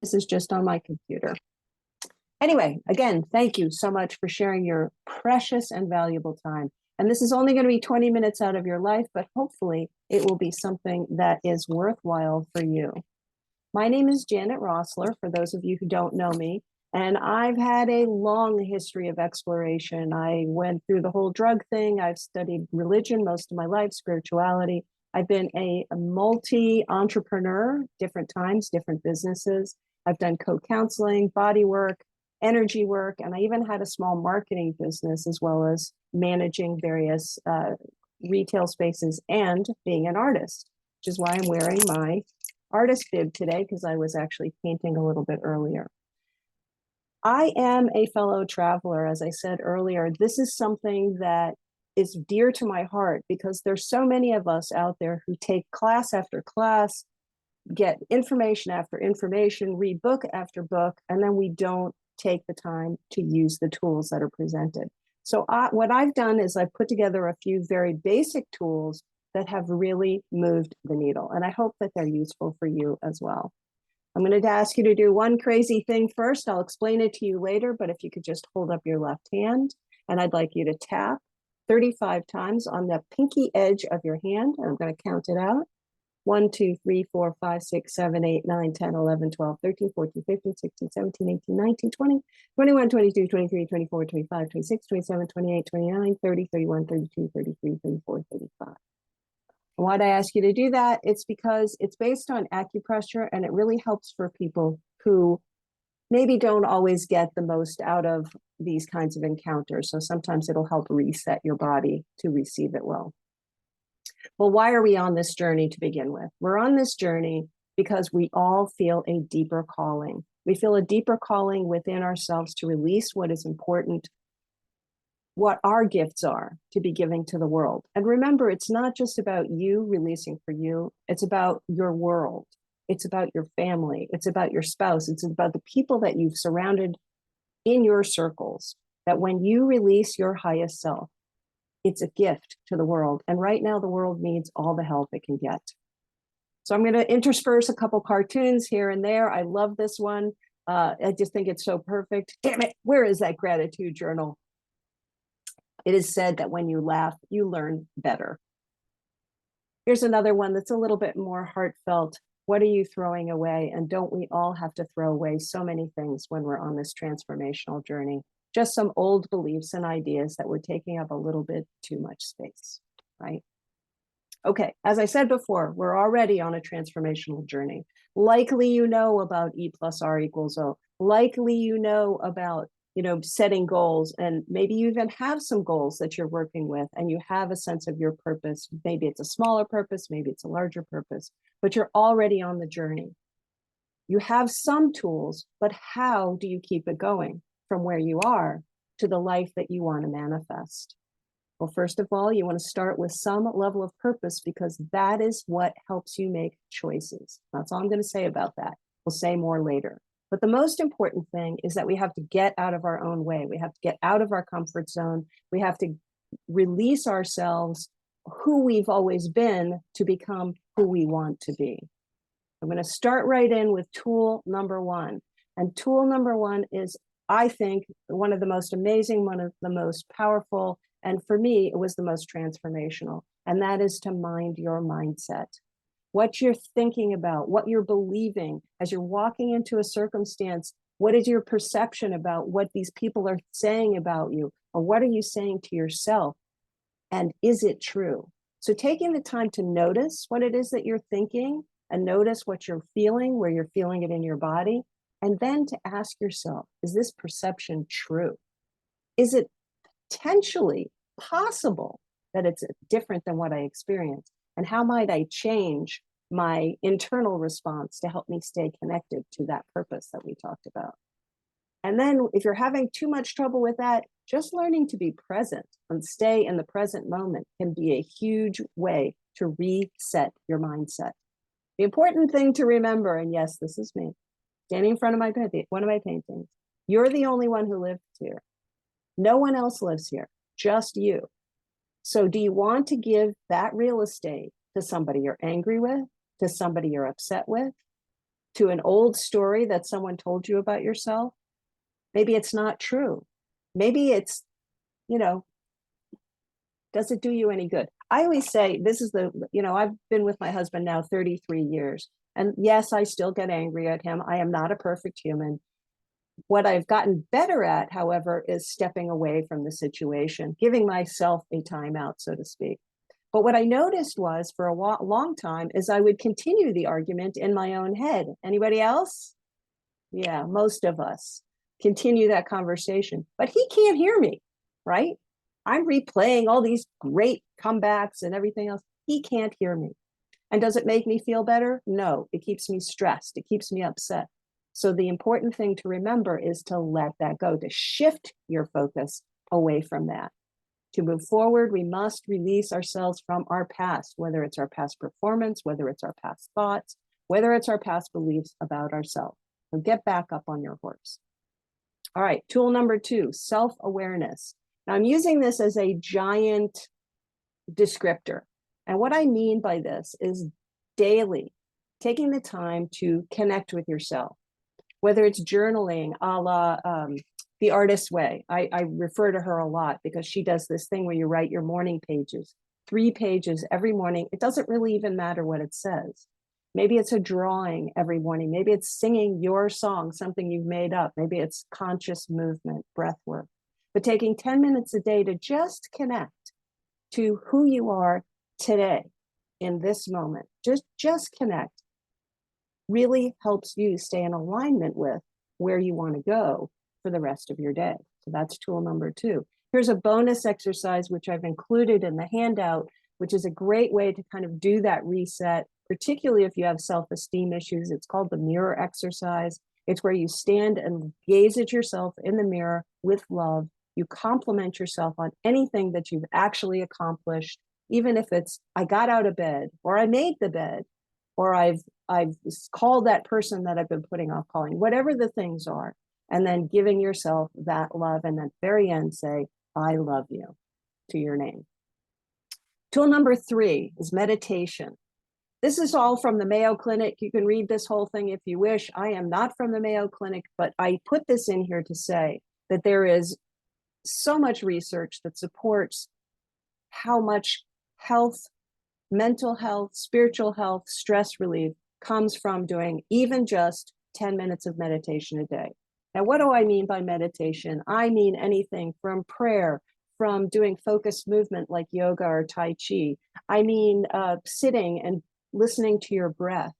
This is just on my computer. Anyway, again, thank you so much for sharing your precious and valuable time. And this is only going to be 20 minutes out of your life, but hopefully it will be something that is worthwhile for you. My name is Janet Rossler, for those of you who don't know me, and I've had a long history of exploration. I went through the whole drug thing. I've studied religion most of my life, spirituality. I've been a multi-entrepreneur, different times, different businesses. I've done co-counseling, body work, energy work, and I even had a small marketing business as well as managing various retail spaces and being an artist, which is why I'm wearing my artist bib today, because I was actually painting a little bit earlier. I am a fellow traveler. As I said earlier, this is something that is dear to my heart because there's so many of us out there who take class after class, get information after information, read book after book, and then we don't take the time to use the tools that are presented. So what I've done is I've put together a few very basic tools that have really moved the needle. And I hope that they're useful for you as well. I'm going to ask you to do one crazy thing first. I'll explain it to you later, but if you could just hold up your left hand, and I'd like you to tap 35 times on the pinky edge of your hand. And I'm going to count it out. 1, 2, 3, 4, 5, 6, 7, 8, 9, 10, 11, 12, 13, 14, 15, 16, 17, 18, 19, 20, 21, 22, 23, 24, 25, 26, 27, 28, 29, 30, 31, 32, 33, 34, 35. Why'd I ask you to do that? It's because it's based on acupressure and it really helps for people who maybe don't always get the most out of these kinds of encounters. So sometimes it'll help reset your body to receive it well. Well, why are we on this journey to begin with? We're on this journey because we all feel a deeper calling. We feel a deeper calling within ourselves to release what is important, what our gifts are to be giving to the world. And remember, it's not just about you releasing for you. It's about your world. It's about your family. It's about your spouse. It's about the people that you've surrounded in your circles, that when you release your highest self, it's a gift to the world. And right now, the world needs all the help it can get. So I'm going to intersperse a couple cartoons here and there. I love this one. I just think it's so perfect. Damn it, where is that gratitude journal? It is said that when you laugh, you learn better. Here's another one that's a little bit more heartfelt. What are you throwing away? And don't we all have to throw away so many things when we're on this transformational journey? Just some old beliefs and ideas that were taking up a little bit too much space, right? Okay, as I said before, we're already on a transformational journey. Likely you know about E+R=O. Likely you know about setting goals, and maybe you even have some goals that you're working with and you have a sense of your purpose. Maybe it's a smaller purpose, maybe it's a larger purpose, but you're already on the journey. You have some tools, but how do you keep it going from where you are to the life that you want to manifest? Well, first of all, you want to start with some level of purpose because that is what helps you make choices. That's all I'm going to say about that. We'll say more later. But the most important thing is that we have to get out of our own way. We have to get out of our comfort zone. We have to release ourselves, who we've always been, to become who we want to be. I'm going to start right in with tool number one. And tool number one is, I think, one of the most amazing, one of the most powerful, and for me, it was the most transformational. And that is to mind your mindset. What you're thinking about, what you're believing as you're walking into a circumstance. What is your perception about what these people are saying about you? Or what are you saying to yourself? And is it true? So taking the time to notice what it is that you're thinking and notice what you're feeling, where you're feeling it in your body. And then to ask yourself, is this perception true? Is it potentially possible that it's different than what I experienced? And how might I change my internal response to help me stay connected to that purpose that we talked about? And then if you're having too much trouble with that, just learning to be present and stay in the present moment can be a huge way to reset your mindset. The important thing to remember, and yes, this is me, standing in front of one of my paintings, you're the only one who lives here. No one else lives here, just you. So do you want to give that real estate to somebody you're angry with, to somebody you're upset with, to an old story that someone told you about yourself. Maybe it's not true. Maybe it's, you know, does it do you any good? I always say this is I've been with my husband now 33 years. And yes, I still get angry at him. I am not a perfect human. What I've gotten better at, however, is stepping away from the situation, giving myself a timeout, so to speak. But what I noticed was for a long time is I would continue the argument in my own head. Anybody else? Yeah, most of us continue that conversation, but he can't hear me, right? I'm replaying all these great comebacks and everything else. He can't hear me. And does it make me feel better? No, it keeps me stressed. It keeps me upset. So the important thing to remember is to let that go, to shift your focus away from that. To move forward, we must release ourselves from our past, whether it's our past performance, whether it's our past thoughts, whether it's our past beliefs about ourselves. So get back up on your horse. All right, tool number 2, self-awareness. Now I'm using this as a giant descriptor. And what I mean by this is daily taking the time to connect with yourself, whether it's journaling a la The Artist's Way. I refer to her a lot because she does this thing where you write your morning pages, 3 pages every morning. It doesn't really even matter what it says. Maybe it's a drawing every morning. Maybe it's singing your song, something you've made up. Maybe it's conscious movement, breath work. But taking 10 minutes a day to just connect to who you are today in this moment, just connect, really helps you stay in alignment with where you want to go for the rest of your day. So that's tool number 2. Here's a bonus exercise, which I've included in the handout, which is a great way to kind of do that reset, particularly if you have self-esteem issues. It's called the mirror exercise. It's where you stand and gaze at yourself in the mirror with love. You compliment yourself on anything that you've actually accomplished, even if it's, I got out of bed, or I made the bed, or I've called that person that I've been putting off calling, whatever the things are, and then giving yourself that love, and at the very end say, I love you, to your name. Tool number 3 is meditation. This is all from the Mayo Clinic. You can read this whole thing if you wish. I am not from the Mayo Clinic, but I put this in here to say that there is so much research that supports how much health, mental health, spiritual health, stress relief comes from doing even just 10 minutes of meditation a day. Now, what do I mean by meditation? I mean anything from prayer, from doing focused movement like yoga or Tai Chi. I mean sitting and listening to your breath.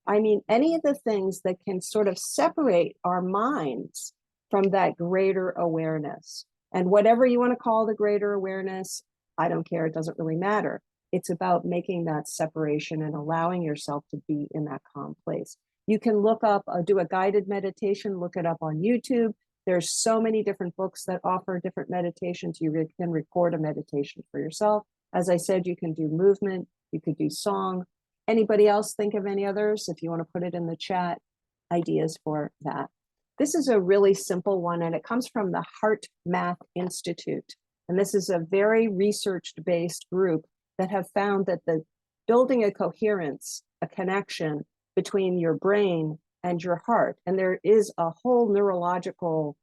I mean any of the things that can sort of separate our minds from that greater awareness. And whatever you want to call the greater awareness, I don't care. It doesn't really matter. It's about making that separation and allowing yourself to be in that calm place. You can look up, do a guided meditation, look it up on YouTube. There's so many different books that offer different meditations. You can record a meditation for yourself. As I said, you can do movement, you could do song. Anybody else think of any others? If you want to put it in the chat, ideas for that. This is a really simple one, and it comes from the Heart Math Institute. And this is a very research-based group that have found that the building a coherence, a connection between your brain and your heart, and there is a whole neurological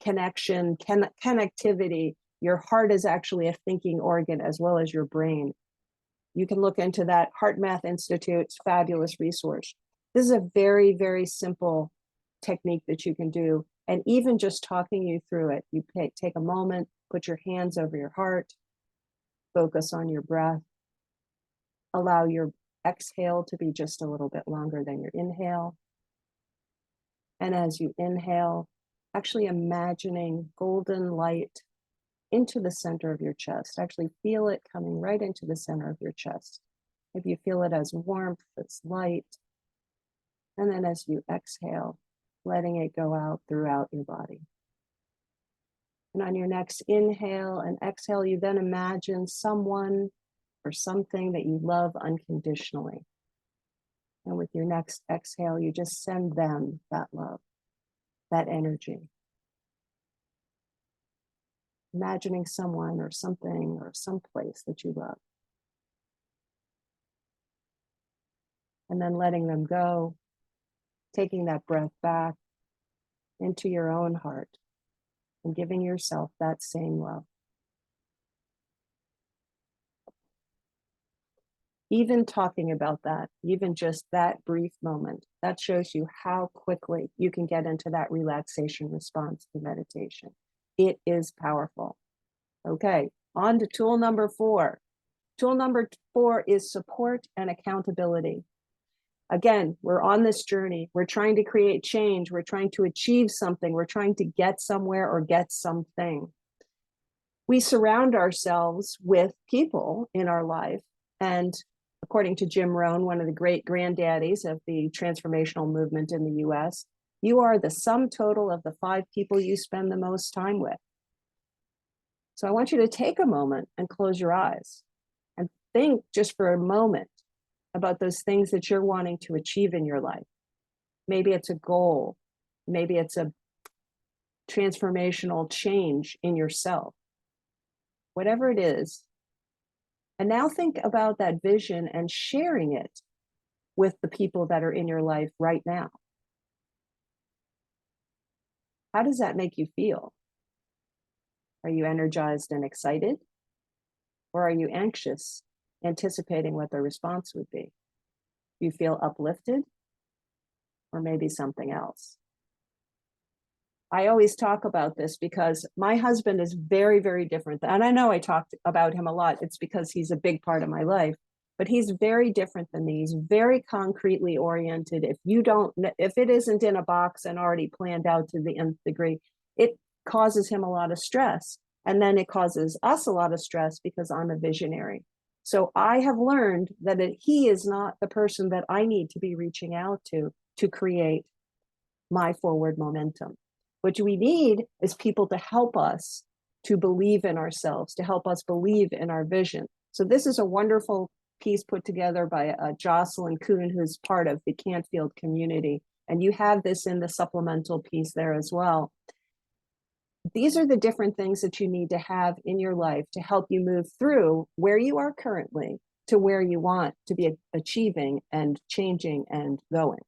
connection, connectivity. Your heart is actually a thinking organ as well as your brain. You can look into that. Heart Math Institute's fabulous resource. This is a very, very simple technique that you can do. And even just talking you through it, you take a moment, put your hands over your heart, focus on your breath, allow your exhale to be just a little bit longer than your inhale. And as you inhale, actually imagining golden light into the center of your chest. Actually feel it coming right into the center of your chest. If you feel it as warmth, it's light. And then as you exhale, letting it go out throughout your body. And on your next inhale and exhale, you then imagine someone or something that you love unconditionally. And with your next exhale, you just send them that love, that energy. Imagining someone or something or some place that you love. And then letting them go. taking that breath back into your own heart and giving yourself that same love. Even talking about that, even just that brief moment, that shows you how quickly you can get into that relaxation response to meditation. It is powerful. Okay, on to tool number 4. Tool number 4 is support and accountability. Again, we're on this journey. We're trying to create change. We're trying to achieve something. We're trying to get somewhere or get something. We surround ourselves with people in our life. And according to Jim Rohn, one of the great granddaddies of the transformational movement in the US, you are the sum total of the 5 people you spend the most time with. So I want you to take a moment and close your eyes and think just for a moment about those things that you're wanting to achieve in your life. Maybe it's a goal. Maybe it's a transformational change in yourself. Whatever it is. And now think about that vision and sharing it with the people that are in your life right now. How does that make you feel? Are you energized and excited? Or are you anxious, anticipating what the response would be? Do you feel uplifted? Or maybe something else? I always talk about this because my husband is very, very different. And I know I talked about him a lot. It's because he's a big part of my life, but he's very different than me. He's very concretely oriented. If it isn't in a box and already planned out to the nth degree, it causes him a lot of stress. And then it causes us a lot of stress because I'm a visionary. So I have learned that he is not the person that I need to be reaching out to create my forward momentum. What we need is people to help us to believe in ourselves, to help us believe in our vision. So this is a wonderful piece put together by Jocelyn Kuhn, who's part of the Canfield community. And you have this in the supplemental piece there as well. These are the different things that you need to have in your life to help you move through where you are currently to where you want to be achieving and changing and going.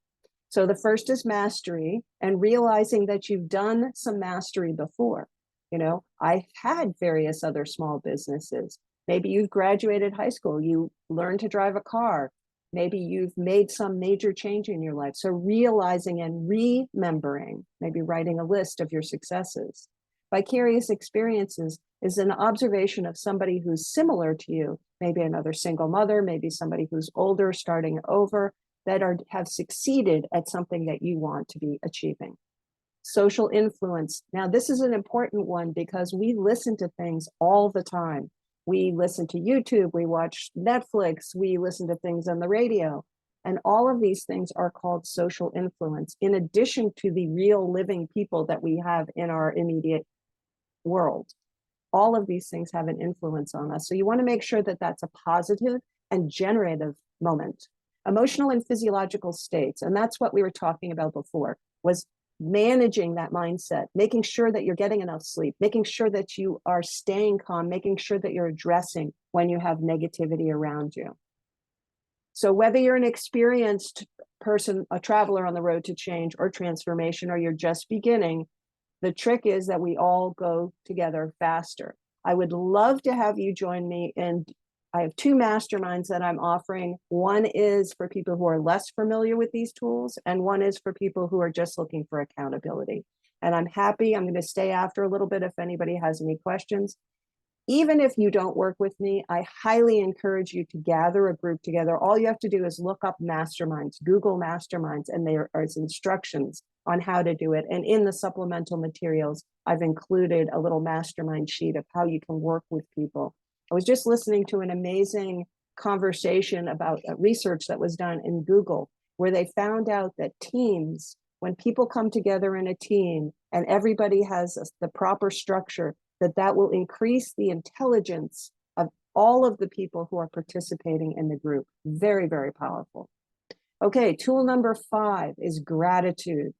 So the first is mastery and realizing that you've done some mastery before. You know, I had various other small businesses. Maybe you've graduated high school, you learned to drive a car. Maybe you've made some major change in your life. So realizing and remembering, maybe writing a list of your successes. Vicarious experiences is an observation of somebody who's similar to you, maybe another single mother, maybe somebody who's older, starting over, that have succeeded at something that you want to be achieving. Social influence. Now, this is an important one because we listen to things all the time. We listen to YouTube, we watch Netflix, we listen to things on the radio. And all of these things are called social influence, in addition to the real living people that we have in our immediate world. All of these things have an influence on us. So you want to make sure that that's a positive and generative moment. Emotional and physiological states, and that's what we were talking about before, was managing that mindset, making sure that you're getting enough sleep, making sure that you are staying calm, making sure that you're addressing when you have negativity around you. So whether you're an experienced person, a traveler on the road to change or transformation, or you're just beginning, the trick is that we all go together faster. I would love to have you join me, and I have 2 masterminds that I'm offering. One is for people who are less familiar with these tools, and one is for people who are just looking for accountability. And I'm going to stay after a little bit if anybody has any questions. Even if you don't work with me, I highly encourage you to gather a group together. All you have to do is look up masterminds, Google masterminds, and there are instructions on how to do it. And in the supplemental materials, I've included a little mastermind sheet of how you can work with people. I was just listening to an amazing conversation about research that was done in Google, where they found out that teams, when people come together in a team and everybody has the proper structure, that will increase the intelligence of all of the people who are participating in the group. Very, very powerful. Okay, tool number 5 is gratitude.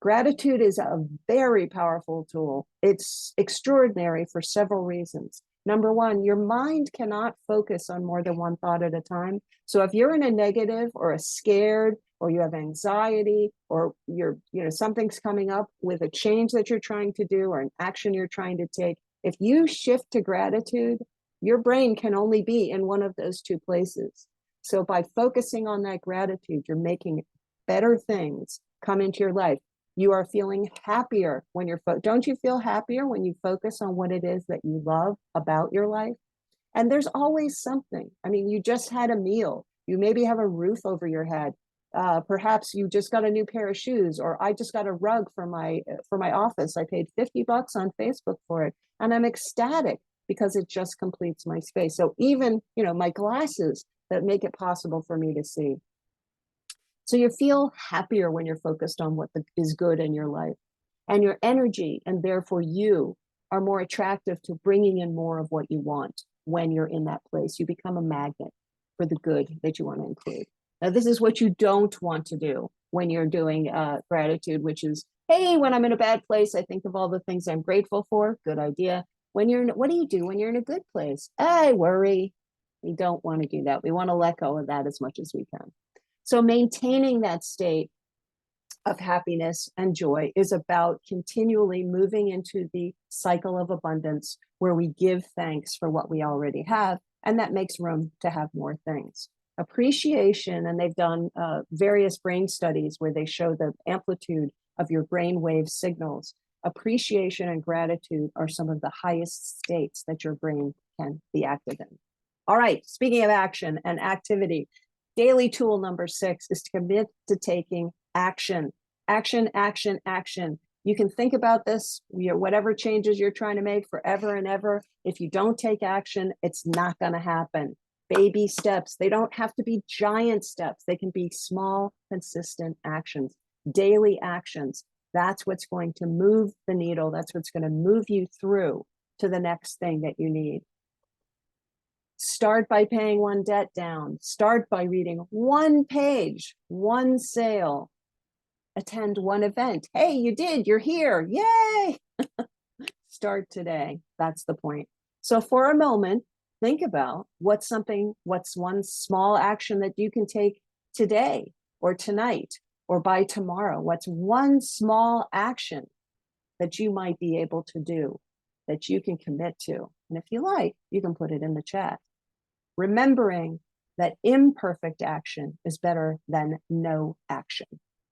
Gratitude is a very powerful tool. It's extraordinary for several reasons. Number 1, your mind cannot focus on more than one thought at a time. So if you're in a negative or a scared or you have anxiety, or something's coming up with a change that you're trying to do or an action you're trying to take, if you shift to gratitude, your brain can only be in one of those two places. So by focusing on that gratitude, you're making better things come into your life. You are feeling happier when don't you feel happier when you focus on what it is that you love about your life? And there's always something. I mean, you just had a meal. You maybe have a roof over your head. Perhaps you just got a new pair of shoes, or I just got a rug for my office. I paid $50 on Facebook for it, and I'm ecstatic because it just completes my space. So even, my glasses that make it possible for me to see. So you feel happier when you're focused on what is good in your life, and your energy, and therefore you are more attractive to bringing in more of what you want when you're in that place. You become a magnet for the good that you want to include. Now, this is what you don't want to do when you're doing gratitude, which is, hey, when I'm in a bad place, I think of all the things I'm grateful for. Good idea. What do you do when you're in a good place? I worry. We don't want to do that. We want to let go of that as much as we can. So maintaining that state of happiness and joy is about continually moving into the cycle of abundance where we give thanks for what we already have, and that makes room to have more things. Appreciation, and they've done various brain studies where they show the amplitude of your brainwave signals. Appreciation and gratitude are some of the highest states that your brain can be active in. All right, speaking of action and activity, daily tool number 6 is to commit to taking action. Action, action, action. You can think about this, whatever changes you're trying to make forever and ever. If you don't take action, it's not going to happen. Baby steps. They don't have to be giant steps. They can be small, consistent actions, daily actions. That's what's going to move the needle. That's what's going to move you through to the next thing that you need. Start by paying one debt down. Start by reading one page, one sale. Attend one event. Hey, you did, you're here. Yay! Start today. That's the point. So for a moment, think about what's one small action that you can take today or tonight or by tomorrow. What's one small action that you might be able to do that you can commit to? And if you like, you can put it in the chat. Remembering that imperfect action is better than no action,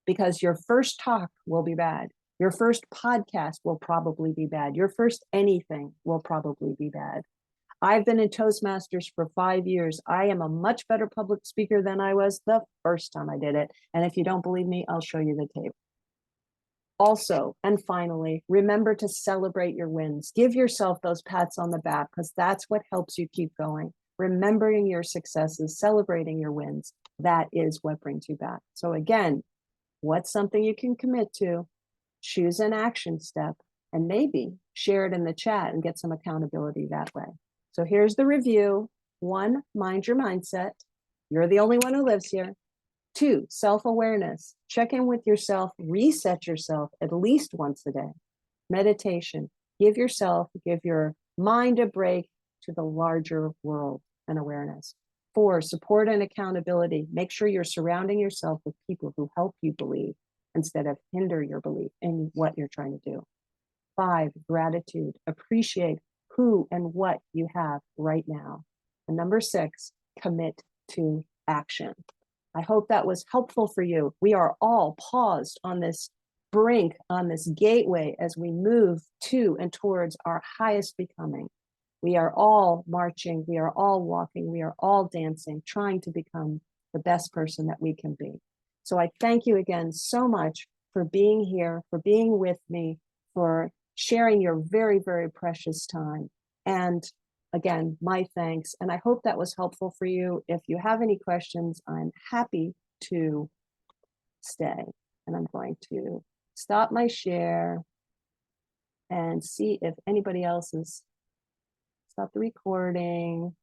because your first talk will be bad. Your first podcast will probably be bad. Your first anything will probably be bad. I've been in Toastmasters for 5 years. I am a much better public speaker than I was the first time I did it. And if you don't believe me, I'll show you the tape. Also, and finally, remember to celebrate your wins. Give yourself those pats on the back, because that's what helps you keep going. Remembering your successes, celebrating your wins, that is what brings you back. So again, what's something you can commit to? Choose an action step, and maybe share it in the chat and get some accountability that way. So here's the review. 1, mind your mindset. You're the only one who lives here. 2, self-awareness. Check in with yourself, reset yourself at least once a day. Meditation. Give your mind a break to the larger world and awareness. 4, support and accountability. Make sure you're surrounding yourself with people who help you believe instead of hinder your belief in what you're trying to do. 5, gratitude. Appreciate who and what you have right now. And number 6, commit to action. I hope that was helpful for you. We are all paused on this brink, on this gateway as we move to and towards our highest becoming. We are all marching, we are all walking, we are all dancing, trying to become the best person that we can be. So I thank you again so much for being here, for being with me, for sharing your very, very precious time. And again, my thanks. And I hope that was helpful for you. If you have any questions, I'm happy to stay. And I'm going to stop my share and see if anybody else is. Stop the recording.